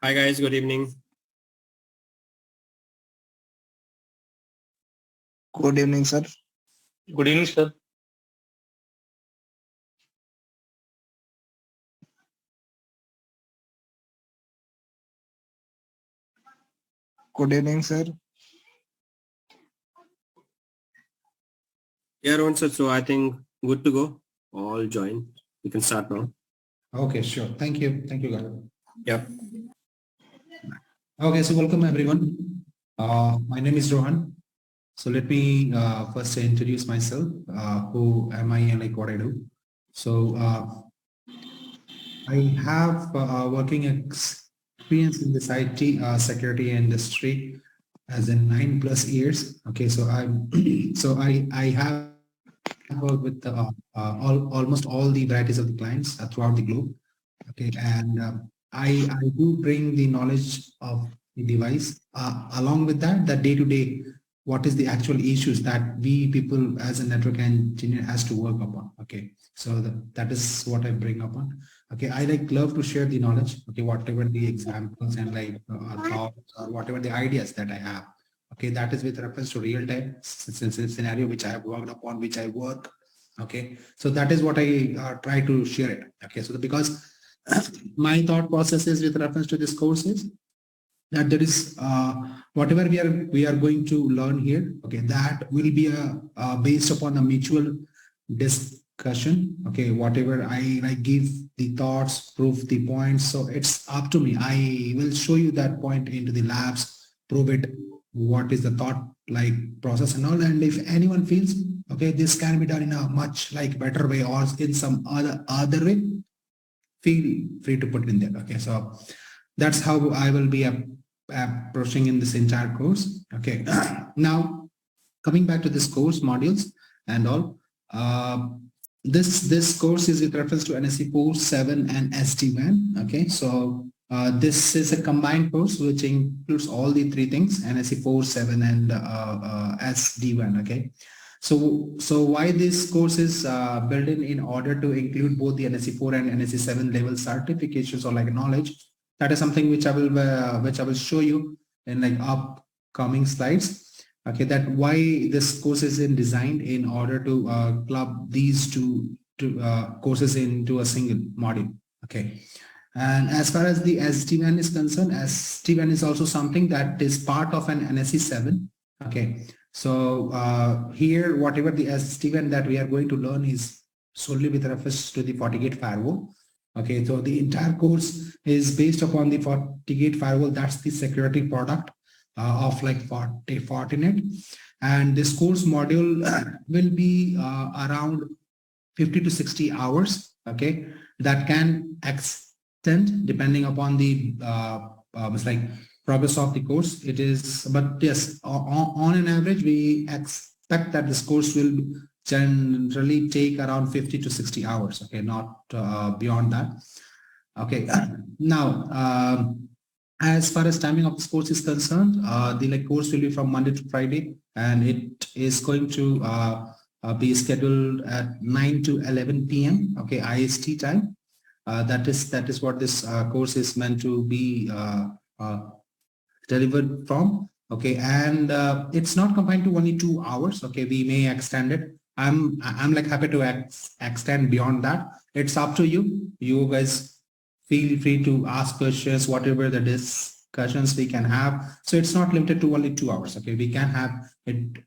Hi guys, good evening. Good evening, sir. Good evening, sir. Good evening, sir. Yeah, Rohan sir, so I think good to go. All join. We can start now. Okay, sure. Thank you. Thank you, Gaurav. Yep. Okay, so welcome everyone. My name is Rohan. So let me first introduce myself. Who am I and like what I do? So I have working experience in this IT security industry as in 9+ years. Okay, so I'm I have worked with almost all the varieties of the clients throughout the globe. Okay, and I do bring the knowledge of the device along with that, the day-to-day, what is the actual issues that we people as a network engineer has to work upon. Okay, so that is what I bring upon. Okay, I like love to share the knowledge. Okay, whatever the examples and like thoughts or whatever the ideas that I have. Okay, that is with reference to real time scenario which I have worked upon, which I work. Okay, so that is what I try to share it. Okay, so because my thought process is with reference to this course is that there is whatever we are going to learn here. Okay, that will be based upon a mutual discussion. Okay, whatever I give the thoughts, prove the points. So it's up to me. I will show you that point into the labs, prove it. What is the thought like process and all. And if anyone feels okay, this can be done in a much like better way or in some other way, feel free to put it in there. Okay, so that's how I will be approaching in this entire course. Okay, now coming back to this course modules and all, this course is with reference to NSE 4.7 and SD-WAN. Okay, so this is a combined course which includes all the three things: NSE 4.7 and SD-WAN. Okay, so why this course is built in order to include both the NSE 4 and NSE 7 level certifications or like knowledge. That is something which I will show you in like upcoming slides. Okay, that why this course is designed in order to club these two courses into a single module. Okay, and as far as the SD-WAN is concerned, SD-WAN is also something that is part of an NSE 7. Okay, so here whatever the SD-WAN that we are going to learn is solely with reference to the Fortigate firewall. Okay, so the entire course is based upon the Fortigate firewall. That's the security product of like Fortinet. And this course module will be around 50 to 60 hours. Okay, that can extend depending upon the it's like progress of the course. It is, but yes, on an average, we expect that this course will generally take around 50 to 60 hours. Okay, not beyond that. Okay, now as far as timing of this course is concerned, the like course will be from Monday to Friday, and it is going to be scheduled at 9 to 11 p.m. Okay, IST time. That is what this course is meant to be delivered from. Okay, and it's not confined to only 2 hours. Okay, we may extend it. I'm like happy to extend beyond that. It's up to you. You guys feel free to ask questions, whatever the discussions we can have. So it's not limited to only 2 hours. Okay, we can have it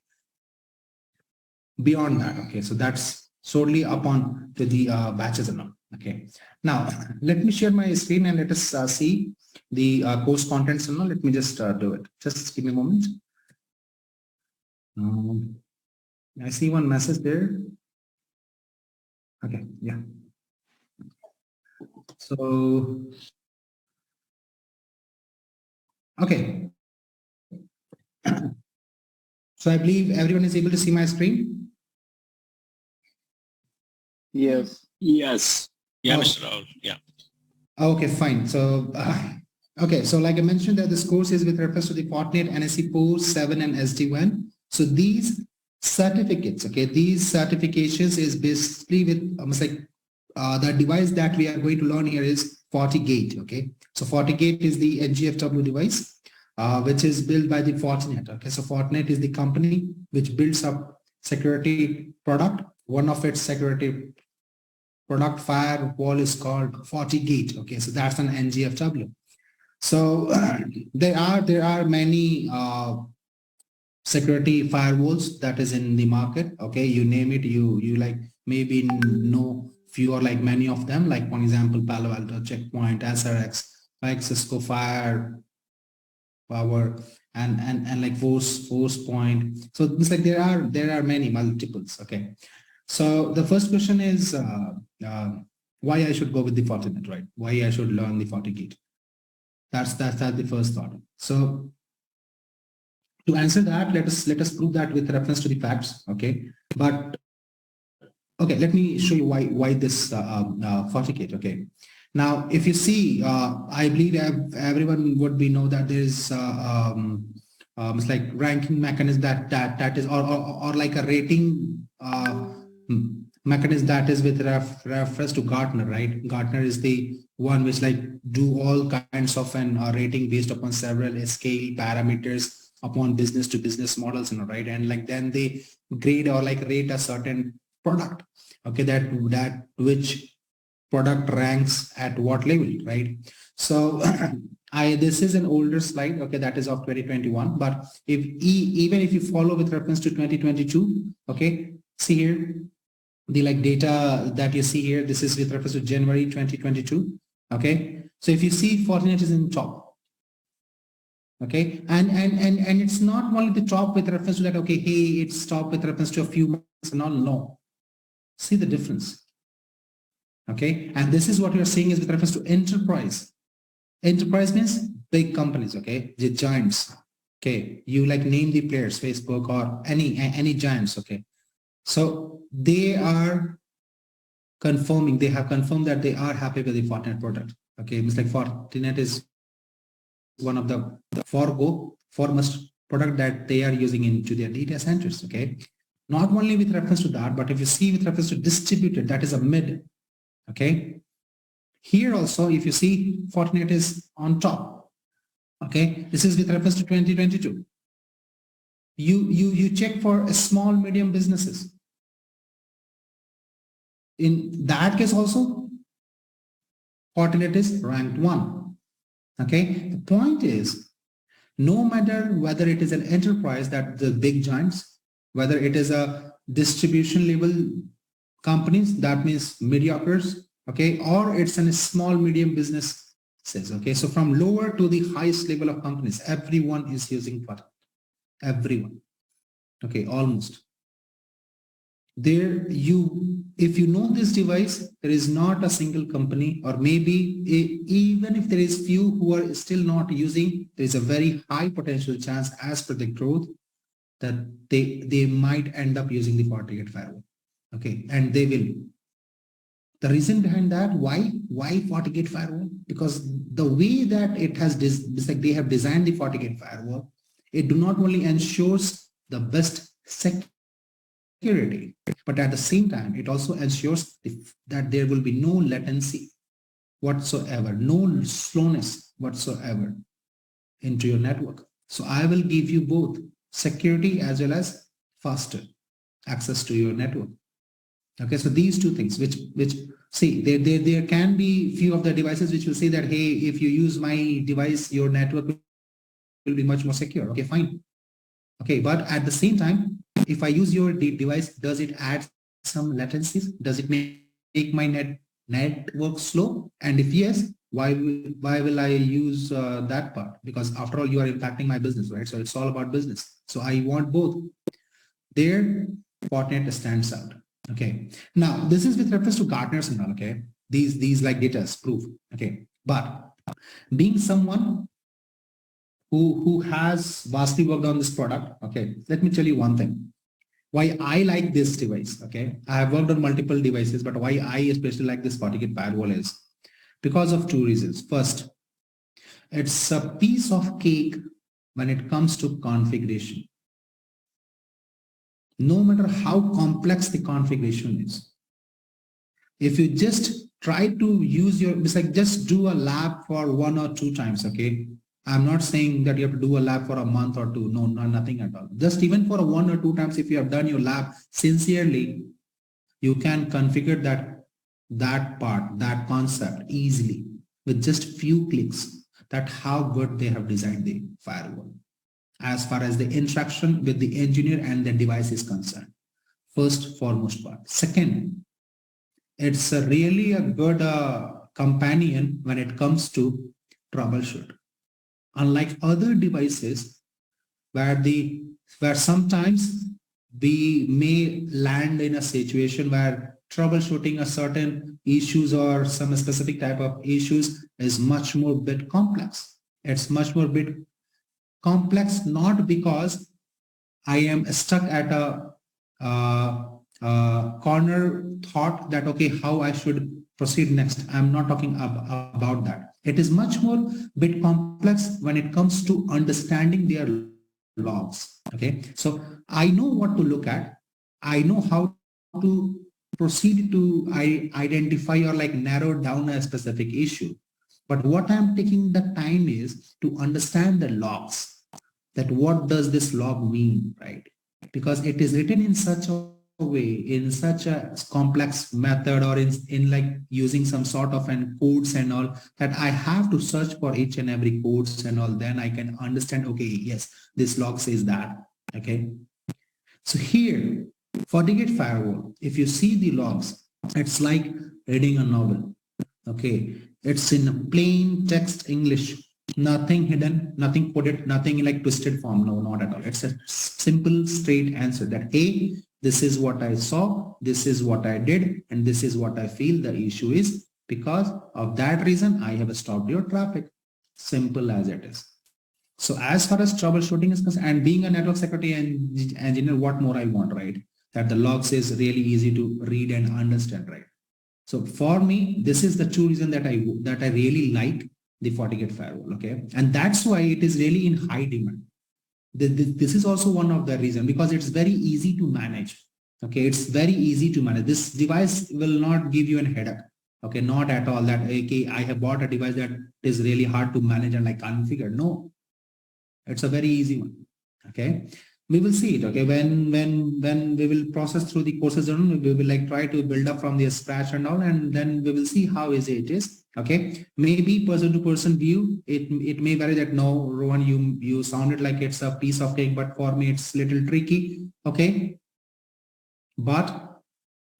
beyond that. Okay, so that's solely upon to the batches and all. Okay, now let me share my screen and let us see the course contents and all. Let me just do it. Just give me a moment. I see one message there. Okay, yeah. So, okay. So I believe everyone is able to see my screen. Yes. Yes. Yeah, Oh. Mr. Rahul. Yeah. Okay, fine. So, okay. So like I mentioned that this course is with reference to the Fortinet NSE 4.7 and SD-WAN. So these certificates, okay, these certifications is basically with almost like the device that we are going to learn here is Fortigate. Okay, so Fortigate is the NGFW device, which is built by the Fortinet. Okay, so Fortinet is the company which builds up security product. One of its security product firewall is called Fortigate. Okay, so that's an NGFW. So there are many security firewalls that is in the market. Okay, you name it, you like maybe know few or like many of them, like for example Palo Alto, Checkpoint, SRX, like Cisco Power, and like Force Point. So it's like there are many multiples. Okay, so the first question is why I should go with the Fortinet, right? Why I should learn the Fortigate? That's the first thought. So to answer that, let us prove that with reference to the facts. Okay, but okay, let me show you why this Fortigate. Okay, now if you see, I believe everyone would be know that there is it's like ranking mechanism that is or like a rating mechanism that is with reference to Gartner, right? Gartner is the one which like do all kinds of an rating based upon several scale parameters upon business to business models, right? And like then they grade or like rate a certain product. Okay, that which product ranks at what level, right? So this is an older slide, okay, that is of 2021, but even if you follow with reference to 2022, okay, see here the like data that you see here, this is with reference to January 2022. Okay, so if you see Fortinet is in top. Okay, and it's not only the top with reference to that, okay, hey, it's top with reference to a few months and all. No, see the difference. Okay, and this is what you're seeing is with reference to enterprise. Enterprise means big companies, okay, the giants. Okay, you like name the players, Facebook or any giants. Okay, so they are confirming, they have confirmed that they are happy with the Fortinet product. Okay, it's like Fortinet is one of the foremost product that they are using into their data centers. Okay, not only with reference to that, but if you see with reference to distributed, that is a mid. Okay, here also if you see Fortinet is on top. Okay, this is with reference to 2022. You check for a small medium businesses. In that case also, Fortinet is ranked 1. Okay, the point is, no matter whether it is an enterprise, that the big giants, whether it is a distribution level companies, that means mediocres, okay, or it's a small medium business says, okay, so from lower to the highest level of companies, everyone is using Fortinet. Everyone. Okay, almost. There if you know this device, there is not a single company, or maybe even if there is few who are still not using, there is a very high potential chance as per the growth that they might end up using the Fortigate firewall. Okay, and they will. The reason behind that, why Fortigate firewall? Because the way that it has it's like they have designed the Fortigate firewall, it do not only ensures the best security, but at the same time, it also ensures that there will be no latency whatsoever, no slowness whatsoever into your network. So I will give you both security as well as faster access to your network. Okay, so these two things, which see, there can be few of the devices which will say that, hey, if you use my device, your network will be much more secure. Okay, fine. Okay, but at the same time, if I use your device, does it add some latencies? Does it make my network slow? And if yes, why will I use that part? Because after all, you are impacting my business, right? So it's all about business. So I want both. There, Fortinet stands out. Okay. Now this is with reference to Gartner's and all. Okay. These like data proof. Okay. But being someone who has vastly worked on this product, okay, let me tell you one thing. Why I like this device, okay? I have worked on multiple devices, but why I especially like this Fortigate firewall is because of two reasons. First, it's a piece of cake when it comes to configuration. No matter how complex the configuration is, if you just try to use your, it's like just do a lab for 1 or 2 times, okay? I'm not saying that you have to do a lab for a month or 2. No, nothing at all. Just even for 1 or 2 times, if you have done your lab sincerely, you can configure that part, that concept easily with just few clicks. That how good they have designed the firewall as far as the interaction with the engineer and the device is concerned. First, foremost part. Second, it's really a good companion when it comes to troubleshoot. Unlike other devices where sometimes we may land in a situation where troubleshooting a certain issues or some specific type of issues is much more bit complex. It's much more bit complex, not because I am stuck at a corner thought that, okay, how I should proceed next. I'm not talking about that. It is much more bit complex when it comes to understanding their logs. Okay, so I know what to look at. I know how to proceed to identify or like narrow down a specific issue. But what I'm taking the time is to understand the logs, that what does this log mean, right? Because it is written in such a way, in such a complex method, or in like using some sort of an codes and all, that I have to search for each and every codes and all, then I can understand, okay, yes, this log says that. Okay, so here Fortigate firewall, if you see the logs, it's like reading a novel. Okay, it's in a plain text English, nothing hidden, nothing coded, nothing like twisted form. No, not at all. It's a simple straight answer that, hey, this is what I saw, this is what I did, and this is what I feel the issue is. Because of that reason, I have stopped your traffic. Simple as it is. So as far as troubleshooting is concerned, and being a network security engineer, what more I want, right? That the logs is really easy to read and understand, right? So for me, this is the true reason that I really like the Fortigate firewall, okay? And that's why it is really in high demand. This is also one of the reasons, because it's very easy to manage. Okay, it's very easy to manage. This device will not give you a headache. Okay, not at all that, okay, I have bought a device that is really hard to manage and like configure. No, it's a very easy one. Okay, we will see it. Okay, when we will process through the courses, we will like try to build up from the scratch and all, and then we will see how easy it is. Okay, maybe person to person view, it may vary that, no, Rohan, you sounded like it's a piece of cake, but for me it's little tricky. Okay, but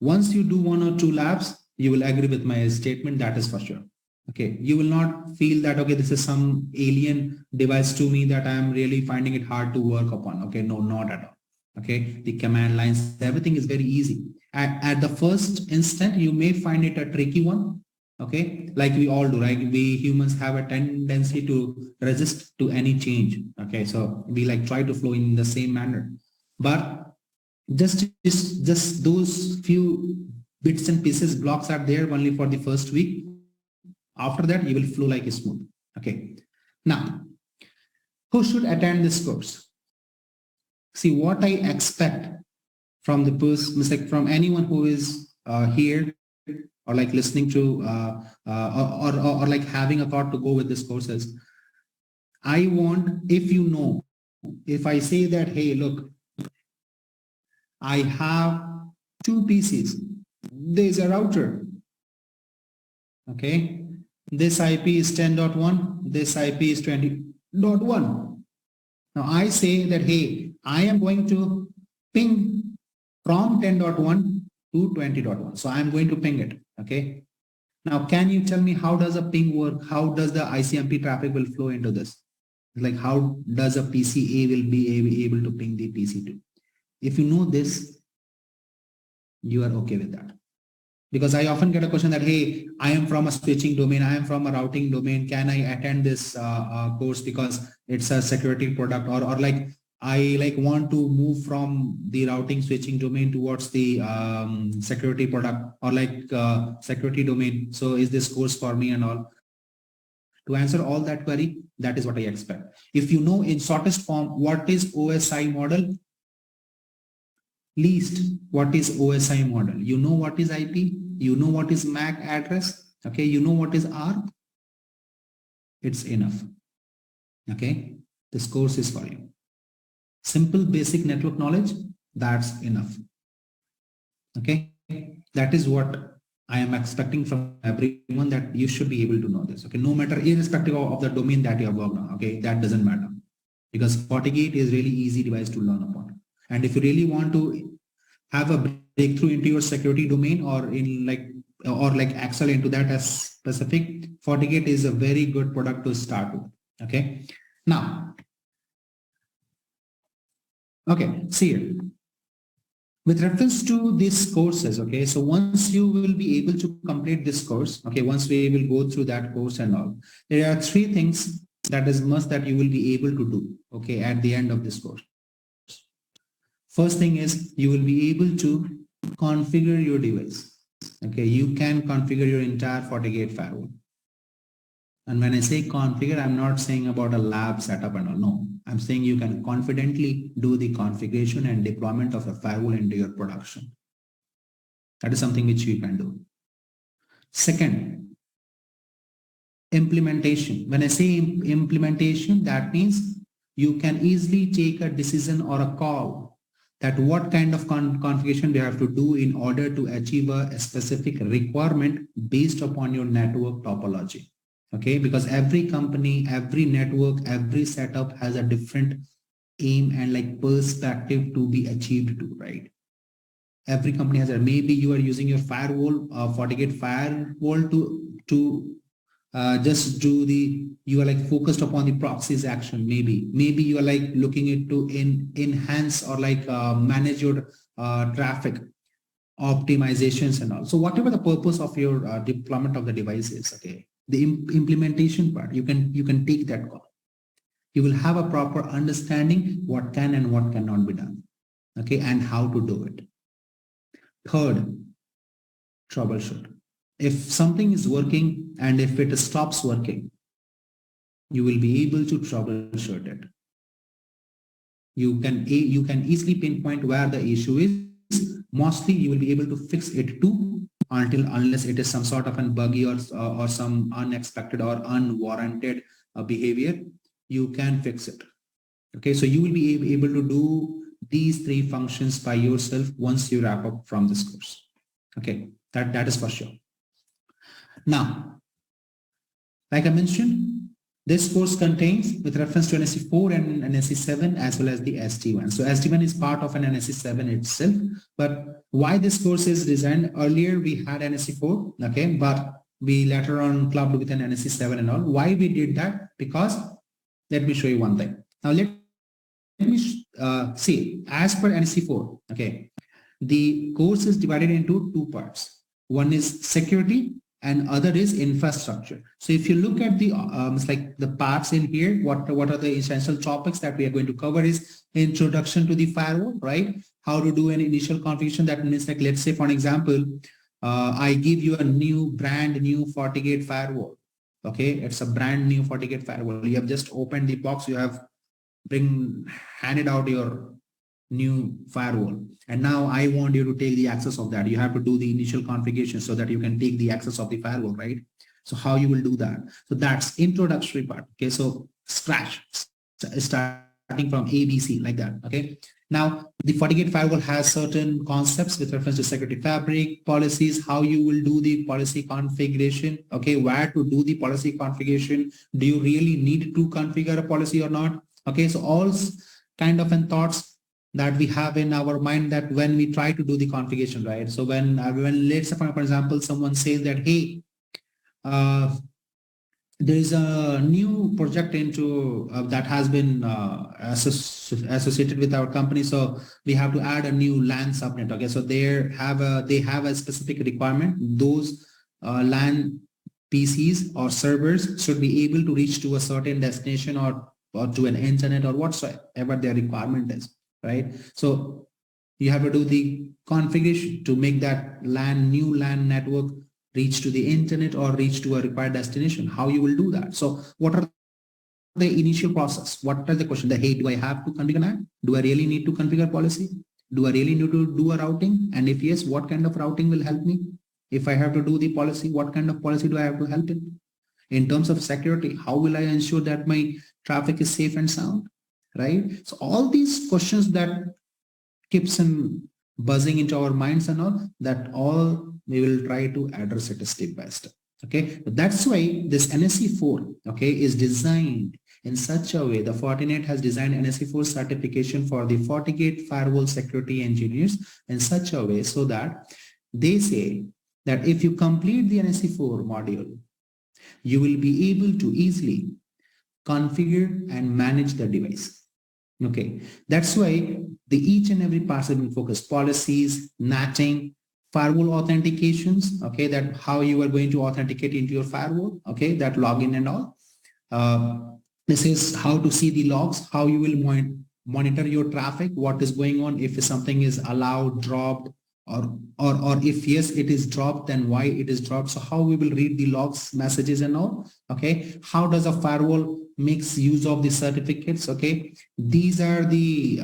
once you do 1 or 2 labs, you will agree with my statement, that is for sure. Okay, you will not feel that, okay, this is some alien device to me that I am really finding it hard to work upon. Okay, no, not at all. Okay, the command lines, everything is very easy. At the first instant, you may find it a tricky one. Okay, like we all do, right? We humans have a tendency to resist to any change. Okay, so we like try to flow in the same manner. But just those few bits and pieces blocks are there only for the first week. After that, you will flow like a smooth. Okay. Now, who should attend this course? See, what I expect from the person, like from anyone who is here or like listening to or like having a thought to go with this courses. I want, if I say that, hey, look, I have 2 PCs. There's a router. Okay. This IP is 10.1. This IP is 20.1. Now I say that, hey, I am going to ping from 10.1 to 20.1. So I'm going to ping it. Okay. Now, can you tell me how does a ping work? How does the ICMP traffic will flow into this? Like how does a PCA will be able to ping the PC2? If you know this, you are okay with that. Because I often get a question that, hey, I am from a switching domain, I am from a routing domain. Can I attend this course because it's a security product, or like I like want to move from the routing switching domain towards the security product or like security domain. So is this course for me and all? To answer all that query, that is what I expect. If you know in shortest form, what is OSI model? Least, what is OSI model? You know what is IP? you know what is MAC address, okay, you know what is ARP, it's enough. Okay, this course is for you. Simple basic network knowledge, that's enough. Okay, that is what I am expecting from everyone, that you should be able to know this. Okay, no matter, irrespective of the domain that you have worked on. Okay, that doesn't matter, because Fortigate is really easy device to learn upon. And if you really want to have a breakthrough into your security domain, or in like excel into that as specific, Fortigate is a very good product to start with. Okay, now, okay, see here. With reference to these courses, okay, so once you will be able to complete this course, okay, once we will go through that course and all, there are 3 things that is must that you will be able to do, okay, at the end of this course. First thing is you will be able to configure your device. Okay, you can configure your entire Fortigate firewall. And when I say configure, I'm not saying about a lab setup and all. No, I'm saying you can confidently do the configuration and deployment of a firewall into your production. That is something which you can do. Second, implementation. When I say implementation, that means you can easily take a decision or a call that what kind of configuration they have to do in order to achieve a specific requirement based upon your network topology. Okay, because every company, every network, every setup has a different aim and like perspective to be achieved to, right? Every company has a, maybe you are using your firewall, Fortigate firewall to just do the, you are like focused upon the proxies action. Maybe you are like looking into enhance or like manage your traffic optimizations and all. So whatever the purpose of your deployment of the device is, okay, the implementation part, you can take that call. You will have a proper understanding what can and what cannot be done, okay, and how to do it. Third, troubleshoot. If something is working and if it stops working, you will be able to troubleshoot it. You can easily pinpoint where the issue is. Mostly you will be able to fix it too, unless it is some sort of an buggy or some unexpected or unwarranted behavior, you can fix it. Okay, so you will be able to do these 3 functions by yourself once you wrap up from this course. Okay, that is for sure. Now, like I mentioned, this course contains with reference to NSE 4 and NSE 7 as well as the SD-WAN. So SD-WAN is part of an NSE 7 itself, but why this course is designed, earlier we had NSE 4, okay, but we later on clubbed with an NSE 7 and all. Why we did that? Because let me show you one thing. Now let me see, as per NSE 4, okay, the course is divided into 2 parts. One is security and other is infrastructure. So if you look at the like the parts in here, what are the essential topics that we are going to cover is introduction to the firewall, right? How to do an initial configuration. That means, like, let's say for an example, I give you a brand new Fortigate firewall. Okay, it's a brand new Fortigate firewall. You have just opened the box, you have handed out your new firewall, and now I want you to take the access of that. You have to do the initial configuration so that you can take the access of the firewall, right? So how you will do that? So that's introductory part. Okay, so scratch, starting from ABC, like that. Okay, now the Fortigate firewall has certain concepts with reference to security fabric, policies, how you will do the policy configuration. Okay, where to do the policy configuration? Do you really need to configure a policy or not? Okay, so all kind of thoughts that we have in our mind that when we try to do the configuration, right? So when let's say for example, someone says that, hey, there is a new project into that has been associated with our company, so we have to add a new LAN subnet. Okay, so they have a specific requirement. Those LAN PCs or servers should be able to reach to a certain destination or to an internet or whatsoever their requirement is. Right, so you have to do the configuration to make that new LAN network reach to the internet or reach to a required destination. How you will do that? So what are the initial process? What are the question that, hey, do I have to configure LAN? Do I really need to configure policy? Do I really need to do a routing? And if yes, what kind of routing will help me? If I have to do the policy, what kind of policy do I have to help in? In terms of security, how will I ensure that my traffic is safe and sound, right? So all these questions that keeps on buzzing into our minds and all, that all we will try to address it step by step. Okay, but that's why this NSE4, okay, is designed in such a way. The Fortinet has designed NSE4 certification for the Fortigate firewall security engineers in such a way so that they say that if you complete the NSE4 module, you will be able to easily configure and manage the device. Okay, that's why the each and every part has been focused: policies, NATing, firewall authentications. Okay, that how you are going to authenticate into your firewall. Okay, that login and all. This is how to see the logs, how you will monitor your traffic, what is going on, if something is allowed, dropped, or if yes, it is dropped, then why it is dropped. So how we will read the logs, messages and all. Okay, how does a firewall makes use of the certificates? Okay, these are the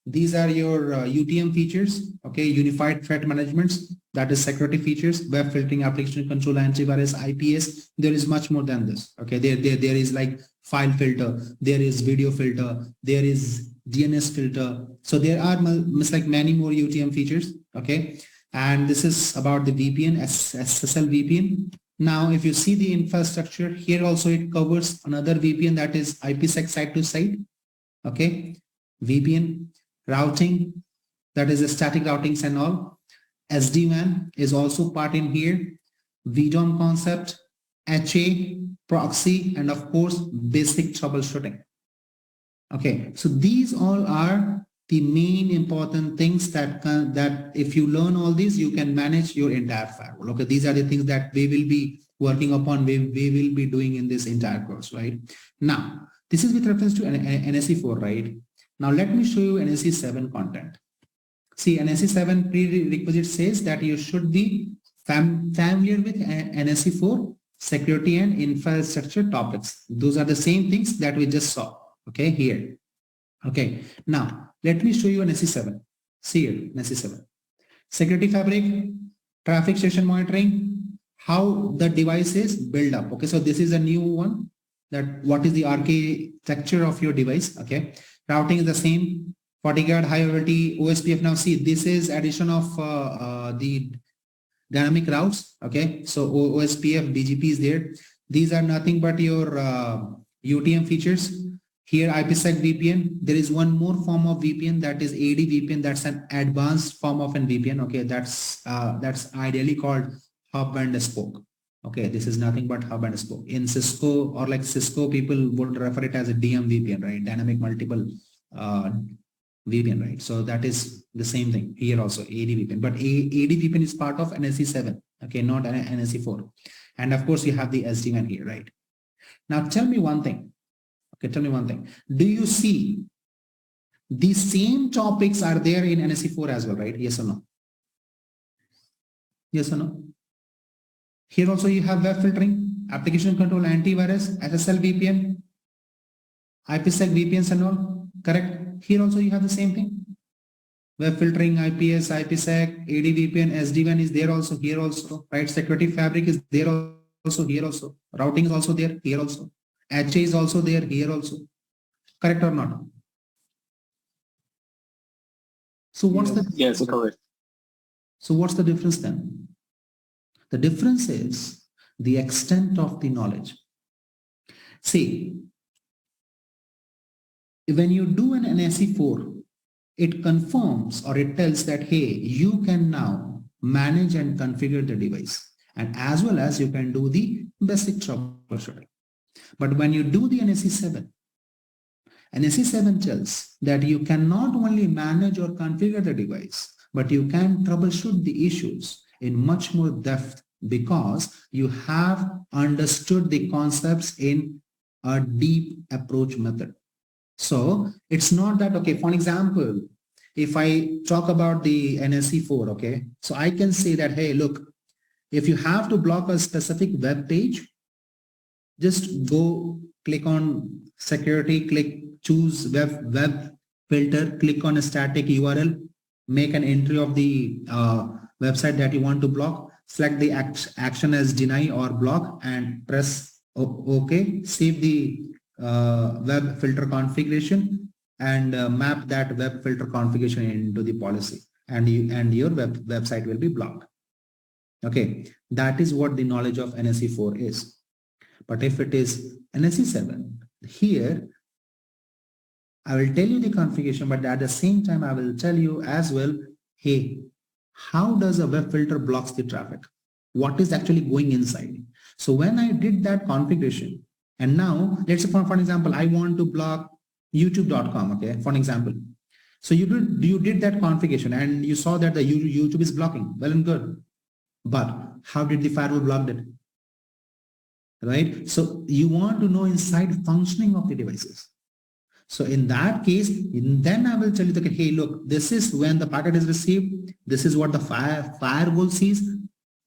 these are your UTM features. Okay, unified threat management, that is security features, web filtering, application control, antivirus, IPS. There is much more than this. Okay, there is like file filter, there is video filter, there is DNS filter. So there are like many more UTM features. Okay, and this is about the VPN, SSL VPN. Now, if you see the infrastructure here, also it covers another VPN, that is IPsec site to site. Okay, VPN routing, that is the static routings and all. SD-WAN is also part in here. VDOM concept, HA, proxy, and of course, basic troubleshooting. Okay, so these all are the main important things that if you learn all these, you can manage your entire firewall. Okay, these are the things that we will be working upon, we will be doing in this entire course, right? Now, this is with reference to NSE4, right? Now, let me show you NSE7 content. See, NSE7 prerequisite says that you should be familiar with NSE4 security and infrastructure topics. Those are the same things that we just saw. Okay, here. Okay, now let me show you an NSE7. See here, NSE7. Security fabric, traffic session monitoring, how the device is built up. Okay, so this is a new one, that what is the architecture of your device. Okay, routing is the same. Fortigate, high availability, OSPF. Now see, this is addition of the dynamic routes. Okay, so OSPF, BGP is there. These are nothing but your UTM features. Here, IPsec VPN. There is one more form of VPN, that is AD VPN. That's an advanced form of an VPN. Okay, that's ideally called hub and spoke. Okay, this is nothing but hub and spoke. In Cisco or like Cisco, people would refer it as a DM VPN, right? Dynamic multiple VPN, right? So that is the same thing here also, AD VPN. But AD VPN is part of NSE7. Okay, not NSE4. And of course, you have the SD-WAN here, right? Now, tell me one thing. Okay, tell me one thing. Do you see these same topics are there in NSE4 as well, right? Yes or no? Yes or no? Here also you have web filtering, application control, antivirus, SSL VPN, IPsec VPNs and all, correct? Here also you have the same thing. Web filtering, IPS, IPsec, AD VPN, SD-WAN is there also, here also, right? Security fabric is there also, here also. Routing is also there, here also. HA is also there, here also. Correct or not? So what's the Yes, correct. So what's the difference then? The difference is the extent of the knowledge. See, when you do an NSE4, it confirms or it tells that, hey, you can now manage and configure the device, and as well as you can do the basic troubleshooting. But when you do the NSE7, NSE7 tells that you can not only manage or configure the device, but you can troubleshoot the issues in much more depth because you have understood the concepts in a deep approach method. So it's not that, okay, for example, if I talk about the NSE4, okay, so I can say that, hey, look, if you have to block a specific web page, just go click on security, choose web filter, click on a static URL, make an entry of the website that you want to block, select the action as deny or block and press OK, save the web filter configuration and map that web filter configuration into the policy, and your website will be blocked. Okay, that is what the knowledge of NSE4 is. But if it is NSE7, here I will tell you the configuration, but at the same time, I will tell you as well, hey, how does a web filter blocks the traffic? What is actually going inside? So when I did that configuration, and now let's say for example, I want to block youtube.com, okay, for an example. So you did that configuration and you saw that the YouTube is blocking. Well and good. But how did the firewall block it? Right? So you want to know inside functioning of the devices. So in that case, then I will tell you that, hey, look, this is when the packet is received. This is what the firewall sees.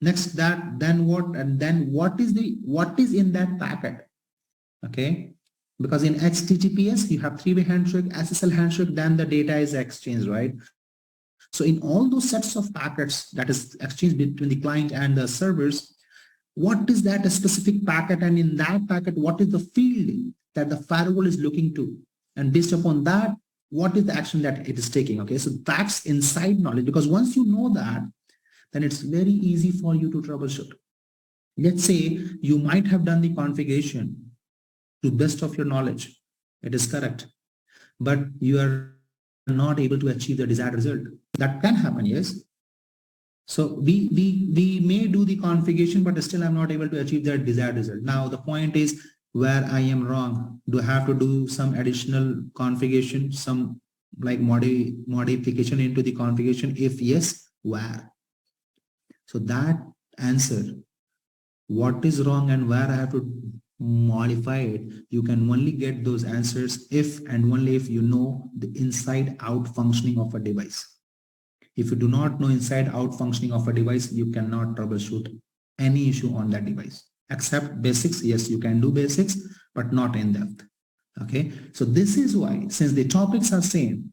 Next that, then what, and then what is in that packet? Okay. Because in HTTPS, you have three-way handshake, SSL handshake, then the data is exchanged, right? So in all those sets of packets that is exchanged between the client and the servers, what is that a specific packet? And in that packet, what is the field that the firewall is looking to? And based upon that, what is the action that it is taking? Okay, so that's inside knowledge, because once you know that, then it's very easy for you to troubleshoot. Let's say you might have done the configuration to best of your knowledge. It is correct, but you are not able to achieve the desired result. That can happen, yes. So we may do the configuration, but still I'm not able to achieve the desired result. Now the point is where I am wrong. Do I have to do some additional configuration, some like modification into the configuration? If yes, where? So that answer, what is wrong and where I have to modify it, you can only get those answers if and only if you know the inside out functioning of a device. If you do not know inside out functioning of a device, you cannot troubleshoot any issue on that device. Except basics, yes, you can do basics, but not in depth. Okay, so this is why, since the topics are same,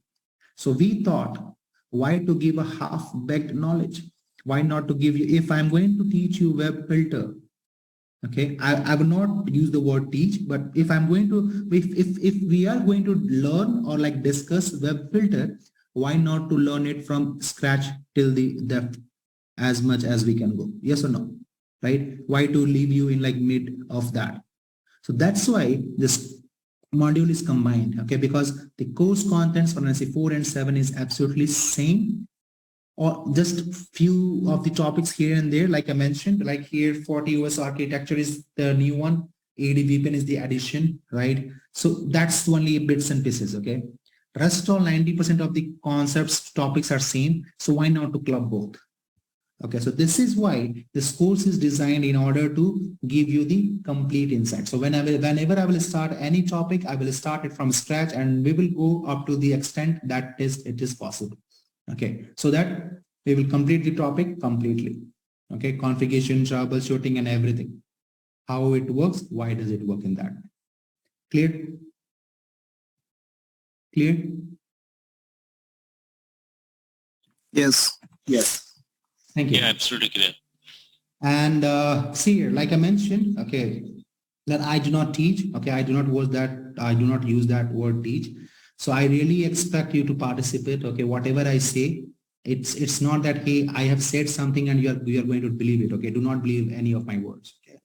so we thought, why to give a half-baked knowledge? Why not to give you, if I'm going to teach you web filter, okay, I will not use the word teach, but if I'm going to, if we are going to learn or like discuss web filter, why not to learn it from scratch till the depth as much as we can go? Yes or no? Right? Why to leave you in like mid of that? So that's why this module is combined, okay, because the course contents for NSE 4 and 7 is absolutely same, or just few of the topics here and there, like I mentioned, like here FortiOS architecture is the new one, AD-VPN is the addition, right? So that's only bits and pieces, okay? Rest all 90% of the concepts, topics are same, so why not to club both? Okay, so this is why this course is designed in order to give you the complete insight. So whenever I will start any topic, I will start it from scratch and we will go up to the extent that it is possible. Okay, so that we will complete the topic completely. Okay, configuration, troubleshooting and everything. How it works, why does it work in that? Clear? Clear? Yes. Yes. Thank you. Yeah, absolutely clear. And see here, like I mentioned, okay, that I do not teach. Okay, I do not use that word teach. So I really expect you to participate. Okay, whatever I say, it's not that, hey, I have said something and you are going to believe it. Okay, do not believe any of my words. Okay,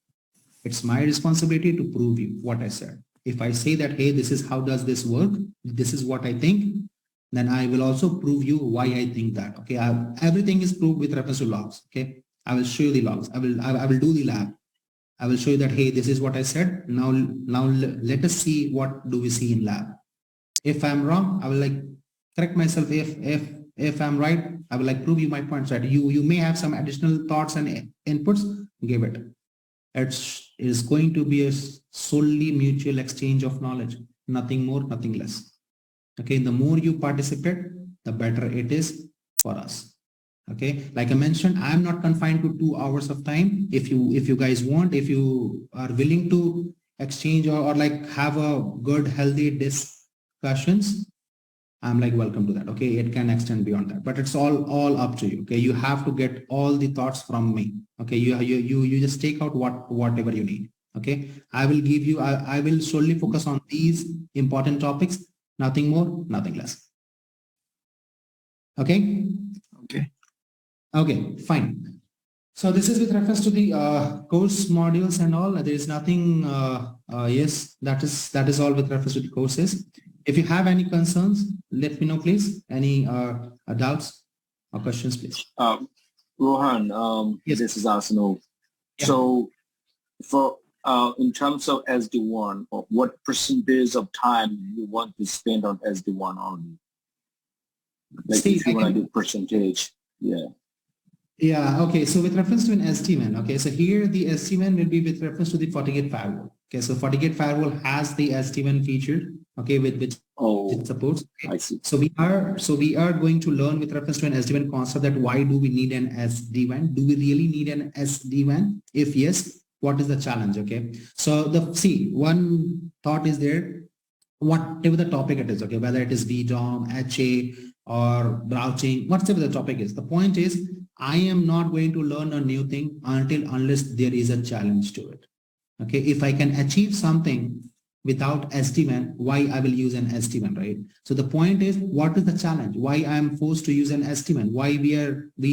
it's my responsibility to prove you what I said. If I say that, hey, this is how does this work, this is what I think, then I will also prove you why I think that. Okay, everything is proved with reference to logs. Okay, I will show you the logs. I will do the lab. I will show you that, hey, this is what I said. Now let us see what do we see in lab. If I'm wrong, I will like correct myself. If I'm right, I will like prove you my points. Right? You may have some additional thoughts and inputs. Give it. It is going to be a solely mutual exchange of knowledge. Nothing more, nothing less. Okay, the more you participate, the better it is for us. Okay, like I mentioned, I'm not confined to 2 hours of time. If you guys want, if you are willing to exchange or like have a good healthy discussions, I'm like, welcome to that. Okay. It can extend beyond that, but it's all up to you. Okay. You have to get all the thoughts from me. Okay. You just take out whatever you need. Okay. I will give you, I will solely focus on these important topics, nothing more, nothing less. Okay. Okay. Okay, fine. So this is with reference to the course modules and all. There is nothing. Yes, that is all with reference to the courses. If you have any concerns, let me know, please. Any doubts or questions, please. Rohan, Yes. this is Arsenal. Yeah. So for in terms of SD1, what percentage of time you want to spend on SD1 only? Like See, if you want to do percentage, yeah. Yeah, okay. So with reference to an SD-WAN, okay, so here the SD-WAN will be with reference to the Fortigate firewall. Okay, so Fortigate firewall has the SD-WAN feature, okay, with which it supports. Okay. I see. So we are going to learn with reference to an SD-WAN concept that why do we need an SD-WAN? Do we really need an SD-WAN? If yes, what is the challenge? Okay, so one thought is there, whatever the topic it is, okay, whether it is VDOM, HA, or routing, whatever the topic is. The point is, I am not going to learn a new thing unless there is a challenge to it. Okay, if I can achieve something without SD-WAN, why I will use an SD-WAN, right? So the point is, what is the challenge? Why I am forced to use an SD-WAN? Why we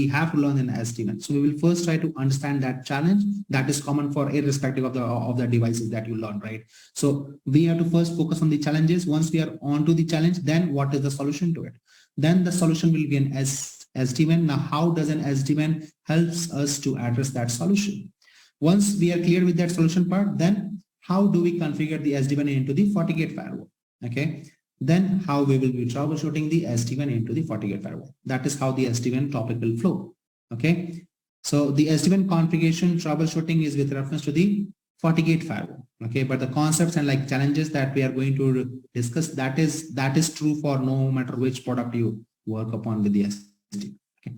have to learn an SD-WAN? So we will first try to understand that challenge that is common for irrespective of the devices that you learn, right? So we have to first focus on the challenges. Once we are onto the challenge, then what is the solution to it? Then the solution will be an SD-WAN. Now, how does an SD-WAN helps us to address that solution? Once we are clear with that solution part, then how do we configure the SD-WAN into the Fortigate firewall? Okay. Then how we will be troubleshooting the SD-WAN into the Fortigate firewall. That is how the SD-WAN topic will flow. Okay. So the SD-WAN configuration troubleshooting is with reference to the Fortigate firewall. Okay. But the concepts and like challenges that we are going to discuss, that is true for no matter which product you work upon with the SD. Okay.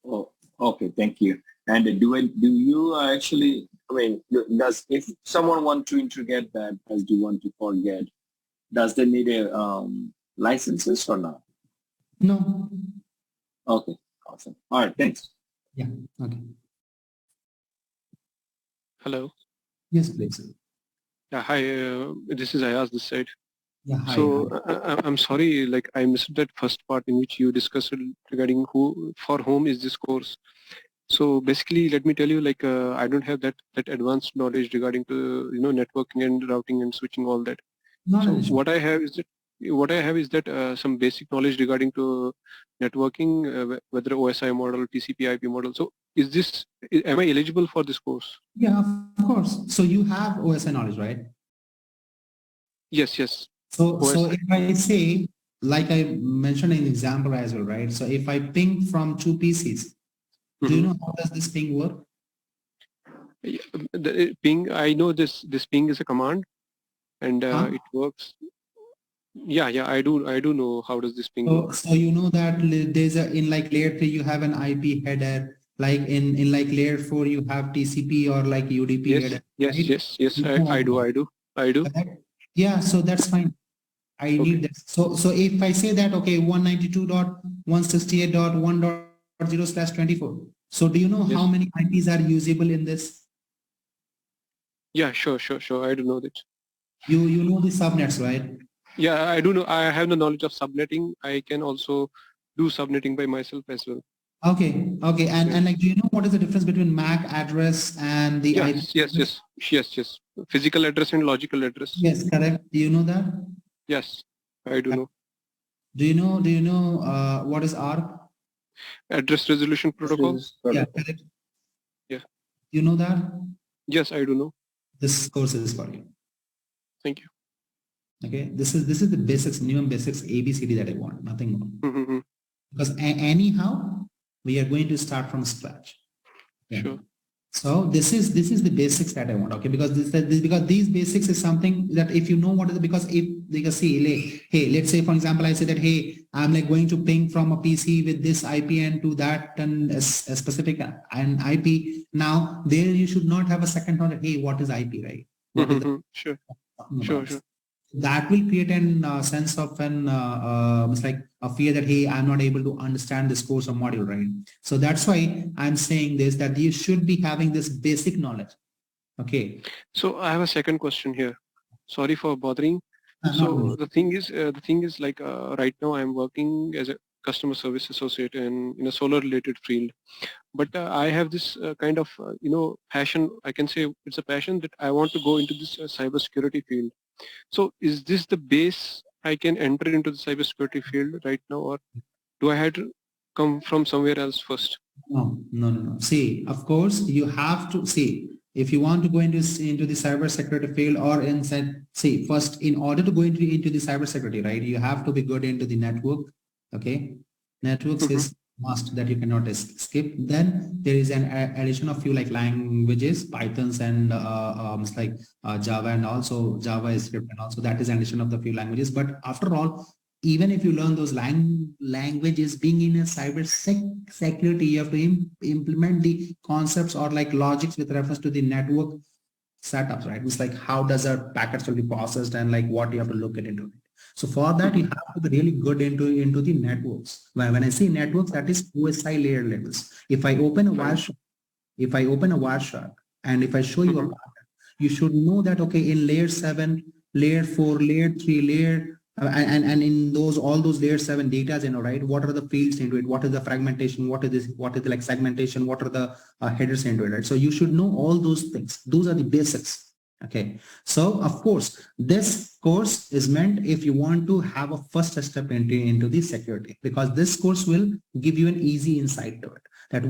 Oh, okay. Thank you. And do you actually, I mean, if someone want to integrate that as do want to forget, does they need a licenses or not? No. Okay. Awesome. All right. Thanks. Yeah. Okay. Hello. Yes, please. Yeah. Hi. This is Ayaz this side. Yeah. Hi. So I'm sorry, like I missed that first part in which you discussed regarding for whom is this course. So basically, let me tell you, like I don't have that advanced knowledge regarding to networking and routing and switching, all that. So what I have is that some basic knowledge regarding to networking, whether OSI model, TCP/IP model. So am I eligible for this course? Yeah, of course. So you have OSI knowledge, right? Yes, yes. So OSI. if I say, like I mentioned in example as well, right? So if I ping from two PCs, do you know how does this ping work? The ping, I know this ping is a command, and it works. Yeah, I do know how does this ping work. So you know that there's in like layer 3 you have an IP header, like in like layer 4 you have TCP or like UDP yes, header. Yes, right? yes, I do. Yeah, so that's fine. I need that. So if I say that, okay, 192.168.1.0/24. So do you know how many IPs are usable in this? Yeah, sure. I do know that. You know the subnets, right? Yeah, I do know. I have the knowledge of subnetting. I can also do subnetting by myself as well. Okay. And like, do you know what is the difference between MAC address and the IP? Yes. Physical address and logical address. Yes, correct. Do you know that? Yes, I do know. Do you know what is ARP? Address resolution protocol. Yeah, correct. Yeah. You know that? Yes, I do know. This course is for you. Thank you. Okay. This is the basics, minimum basics, ABCD that I want, nothing more. Mm-hmm. Because anyhow, we are going to start from scratch. Yeah. Sure. So this is the basics that I want. Okay, because because these basics is something that if you know what is because see, hey, let's say for example I say that hey, I'm like going to ping from a PC with this IPN to that and a specific an IP. Now there you should not have a second thought that hey, what is IP, right? What is Sure. that will create an sense of an it's like a fear that, hey, I'm not able to understand this course or module, right? So that's why I'm saying this, that you should be having this basic knowledge. Okay. So I have a second question here. Sorry for bothering. Not So really. the thing is like right now I'm working as a customer service associate in a solar related field, but I have this kind of passion. I can say it's a passion that I want to go into this cybersecurity field. So is this the base I can enter into the cybersecurity field right now, or do I have to come from somewhere else first? No. See, of course, you have to see, if you want to go into the cybersecurity field or inside, see, first, in order to go into the cybersecurity, right, you have to be good into the network. Okay. Networks is must that you cannot skip. Then there is an addition of few like languages, Pythons and like Java, and also Java is script, and also that is an addition of the few languages. But after all, even if you learn those languages, being in a cyber security, you have to implement the concepts or like logics with reference to the network setups, right? It's like how does a packets will be processed and like what you have to look at into it. So for that, you have to be really good into the networks. When I say networks, that is OSI layer levels. If I open a Wireshark, and if I show you a pattern, you should know that, okay, in layer 7, layer 4, layer 3, layer and in those all those layer 7 data, right? What are the fields into it? What is the fragmentation? What is this? What is the like segmentation? What are the headers into it? Right? So you should know all those things. Those are the basics. Okay. So of course, this course is meant if you want to have a first step into the security, because this course will give you an easy insight to it. That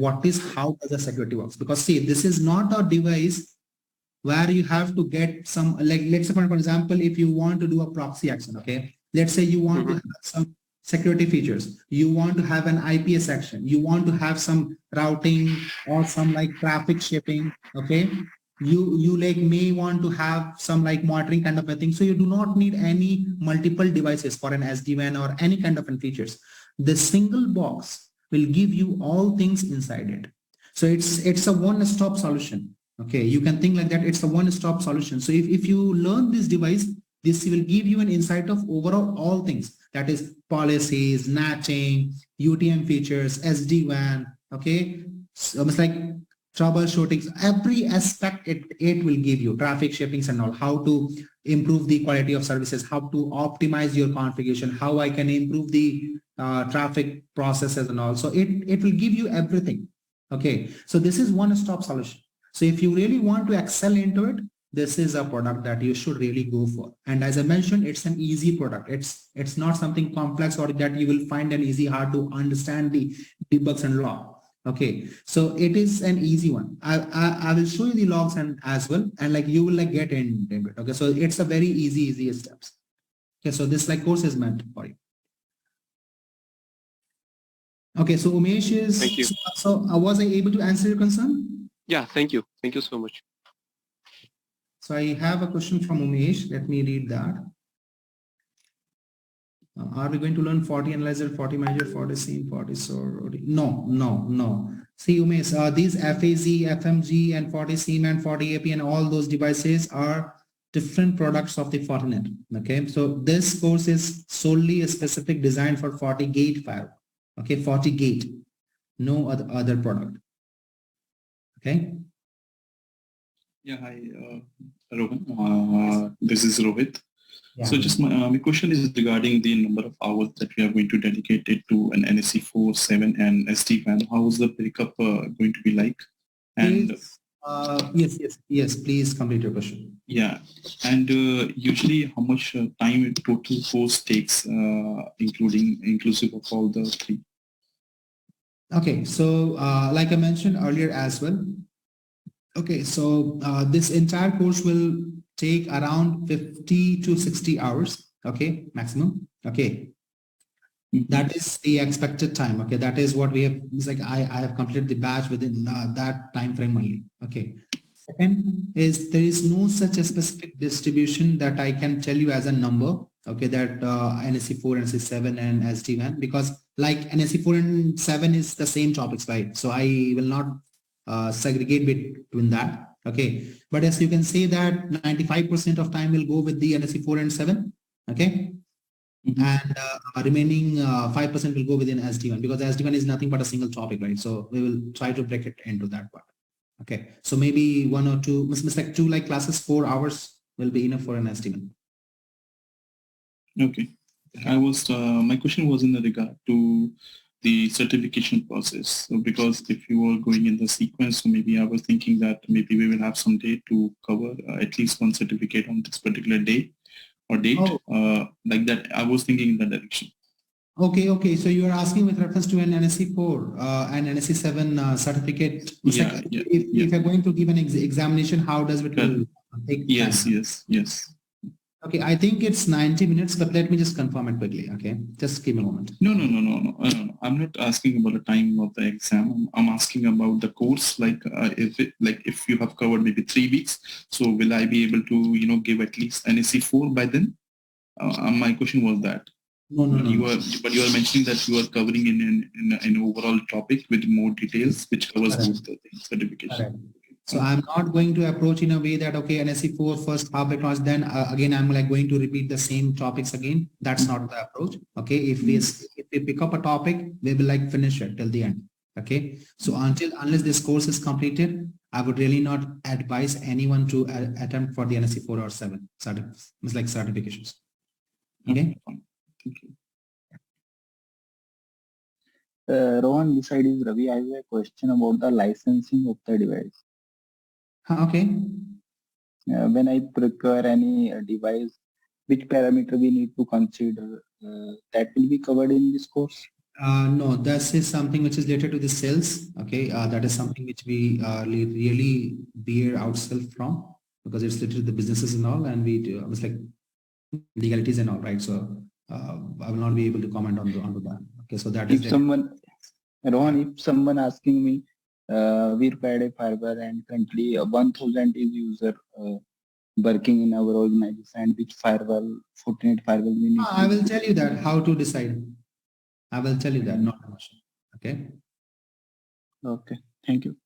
how does the security works? Because see, this is not a device where you have to get some, like, let's say for example, if you want to do a proxy action, okay, let's say you want to have some security features, you want to have an IPS action, you want to have some routing or some like traffic shipping, okay, you like may want to have some like monitoring kind of a thing. So you do not need any multiple devices for an SD-WAN or any kind of features. The single box will give you all things inside it. So it's a one-stop solution. Okay, you can think like that. It's a one-stop solution. So if you learn this device, this will give you an insight of overall all things. That is policies, NATing, UTM features, SD-WAN. Okay, so it's like troubleshooting. Every aspect it will give you, traffic shippings and all, how to improve the quality of services, how to optimize your configuration, how I can improve the traffic processes and all. So it will give you everything. Okay, so this is one-stop solution. So if you really want to excel into it, this is a product that you should really go for. And as I mentioned, it's an easy product. It's not something complex or that you will find an easy, hard to understand the debugs and log. Okay, so it is an easy one. I will show you the logs and as well, and like you will like get into it. Okay, so it's a very easy steps. Okay, so this like course is meant for you. Okay, so Umesh is. Thank you. So was I able to answer your concern? Yeah, thank you. Thank you so much. So I have a question from Umesh. Let me read that. Are we going to learn Forti Analyzer, Forti Manager, Forti Scene, Forti Store? No. See, Umesh, these FAZ, FMG, and Forti Scene and Forti AP and all those devices are different products of the Fortinet. Okay, so this course is solely a specific design for Fortigate file. Okay, Fortigate, no other product. Okay. Yeah, hi, Rohan. This is Rohit. Yeah. So just my question is regarding the number of hours that we are going to dedicate it to an NSE 4, 7 and SD-WAN. How is the breakup going to be like? And yes, please complete your question. Yeah, and usually how much time total course takes, inclusive of all the three? Okay, so like I mentioned earlier as well. Okay, so this entire course will take around 50 to 60 hours. Okay, maximum. Okay, that is the expected time. Okay, that is what we have. It's like I have completed the batch within that time frame only. Okay. Second is there is no such a specific distribution that I can tell you as a number. Okay, that NSE 4, NSE 7 and SD-WAN, because like NSE 4 and 7 is the same topics, right? So I will not segregate between that. Okay, but as you can see that 95% of time will go with the NSE 4 and 7. Okay, and remaining 5% will go within SD1 because SD1 is nothing but a single topic, right? So we will try to break it into that part. Okay, so maybe one or two, like two like classes, 4 hours will be enough for an SD1. Okay. I was my question was in regard to the certification process. So because if you were going in the sequence, so maybe I was thinking that maybe we will have some day to cover at least one certificate on this particular day or date. Like that, I was thinking in that direction. Okay. So you are asking with reference to an NSE 4 and NSE 7 certificate. If you're going to give an examination, how does it take time? Yes. Okay, I think it's 90 minutes, but let me just confirm it quickly. Okay, just give me a moment. No. I'm not asking about the time of the exam. I'm asking about the course. Like if you have covered maybe 3 weeks, so will I be able to give at least NSE 4 by then? My question was that. No. But you are mentioning that you are covering in an overall topic with more details, which covers both the certification. So I'm not going to approach in a way that, okay, NSE 4 first half class, then again, I'm like going to repeat the same topics again. That's not the approach. Okay. If we pick up a topic, we will like finish it till the end. Okay. So unless this course is completed, I would really not advise anyone to attempt for the NSE 4 or 7 certifications. Okay. Thank you. Rohan, this side is Ravi. I have a question about the licensing of the device. Okay. When I procure any device, which parameter we need to consider, that will be covered in this course? No, this is something which is related to the sales. Okay, that is something which we really veer ourselves from because it's related to the businesses and all, and we do it's like legalities and all, right? So I will not be able to comment on that. Okay, so that is Rohan, if someone asking me, we required a firewall and currently 1,000 is user working in our organization, and which firewall, Fortigate firewall we need. I will tell you that how to decide. I will tell you that, not a question. Okay. Okay. Thank you.